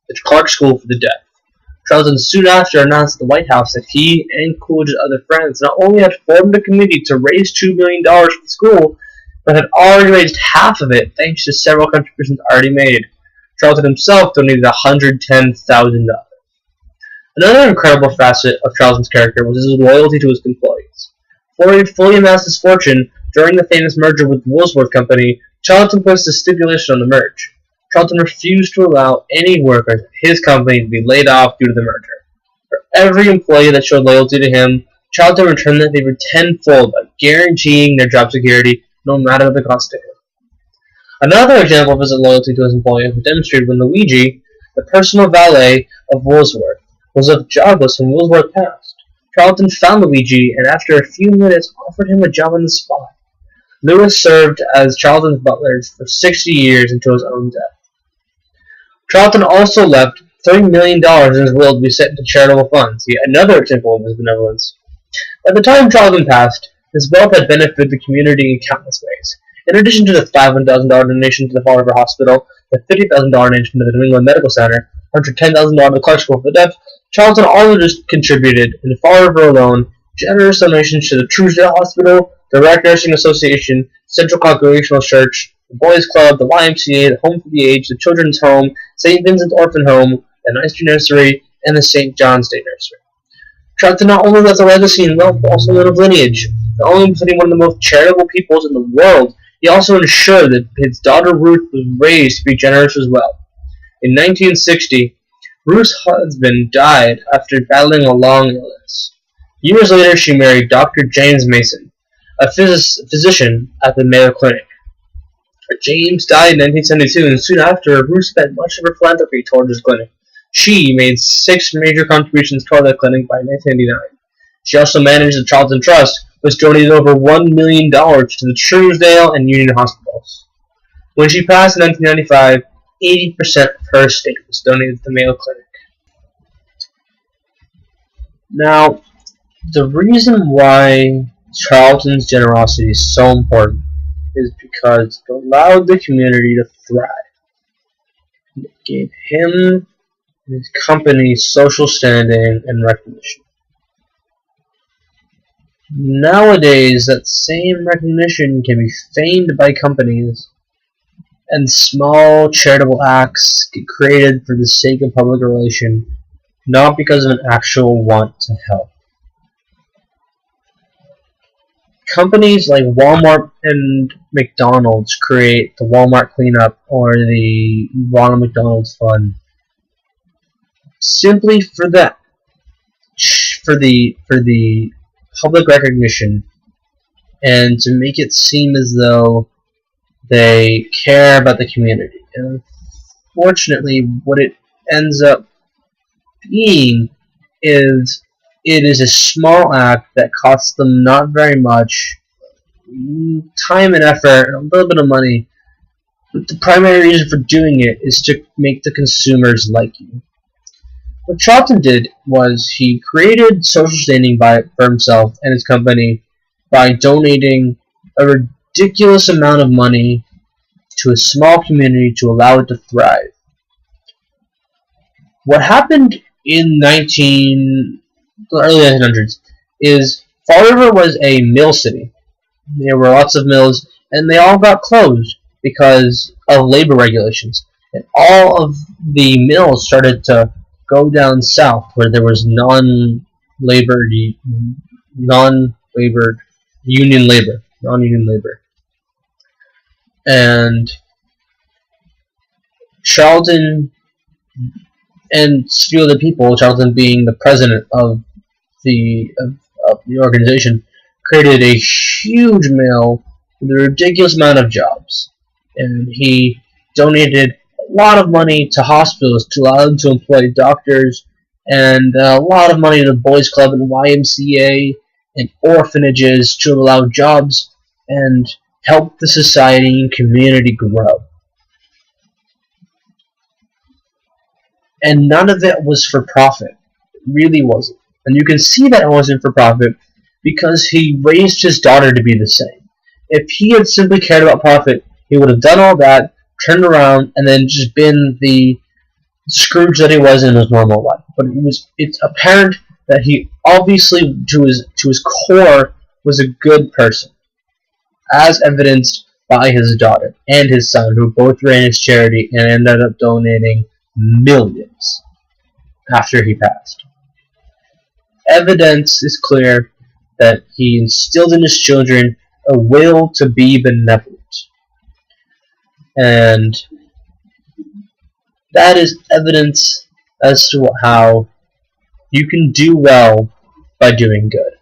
the Clark School for the Deaf. Charlton soon after announced at the White House that he and Coolidge's other friends not only had formed a committee to raise $2 million for the school, but had already raised half of it thanks to several contributions already made. Charlton himself donated $110,000. Another incredible facet of Charlton's character was his loyalty to his employees. Before he fully amassed his fortune during the famous merger with the Woolworth Company, Charlton placed a stipulation on the merge. Charlton refused to allow any workers at his company to be laid off due to the merger. For every employee that showed loyalty to him, Charlton returned that favor tenfold by guaranteeing their job security no matter the cost to him. Another example of his loyalty to his employees was demonstrated when Luigi, the personal valet of Woolworth, was jobless when Woolworth passed. Charlton found Luigi and after a few minutes offered him a job on the spot. Lewis served as Charlton's butler for 60 years until his own death. Charlton also left $30 million in his will to be set into charitable funds, yet another example of his benevolence. By the time Charlton passed, his wealth had benefited the community in countless ways. In addition to the $500,000 donation to the Fall River Hospital, the $50,000 donation to the New England Medical Center, $110,000 to the Clark School for the Deaf, Charlton also just contributed, in Fall River alone, generous donations to the Truesdale Hospital, the Rec Nursing Association, Central Congregational Church, the Boys Club, the YMCA, the Home for the Aged, the Children's Home, St. Vincent's Orphan Home, the Nice Tree Nursery, and the St. John's Day Nursery. Charlton not only left a legacy in wealth, but also a lineage. Not only was he one of the most charitable peoples in the world, he also ensured that his daughter Ruth was raised to be generous as well. In 1960, Ruth's husband died after battling a long illness. Years later, she married Dr. James Mason, a physician at the Mayo Clinic. James died in 1972, and soon after, Ruth spent much of her philanthropy towards his clinic. She made 6 major contributions toward the clinic by 1989. She also managed the Charlton Trust, which donated over $1 million to the Truesdale and Union hospitals. When she passed in 1995, 80% of her estate was donated to the Mayo Clinic. Now, the reason why Charlton's generosity is so important is because it allowed the community to thrive. It gave him and his company social standing and recognition. Nowadays, that same recognition can be feigned by companies, and small charitable acts get created for the sake of public relation, not because of an actual want to help. Companies like Walmart and McDonald's create the Walmart Cleanup or the Ronald McDonald's Fund simply for that, for the public recognition, and to make it seem as though they care about the community. And unfortunately, what it ends up being is it is a small act that costs them not very much time and effort and a little bit of money, but the primary reason for doing it is to make the consumers like you. What Charlton did was he created social standing for himself and his company by donating a ridiculous amount of money to a small community to allow it to thrive. What happened in the early 1900s is Fall River was a mill city. There were lots of mills, and they all got closed because of labor regulations. And all of the mills started to go down south where there was non-union labor. And Charlton and a few other people, Charlton being the president of the organization, created a huge mill with a ridiculous amount of jobs. And he donated a lot of money to hospitals to allow them to employ doctors, and a lot of money to the Boys Club and YMCA and orphanages to allow jobs and help the society and community grow. And none of it was for profit. It really wasn't. And you can see that it wasn't for profit because he raised his daughter to be the same. If he had simply cared about profit, he would have done all that, turned around, and then just been the Scrooge that he was in his normal life. But it's apparent that he obviously to his core was a good person, as evidenced by his daughter and his son, who both ran his charity and ended up donating millions after he passed. Evidence is clear that he instilled in his children a will to be benevolent. And that is evidence as to how you can do well by doing good.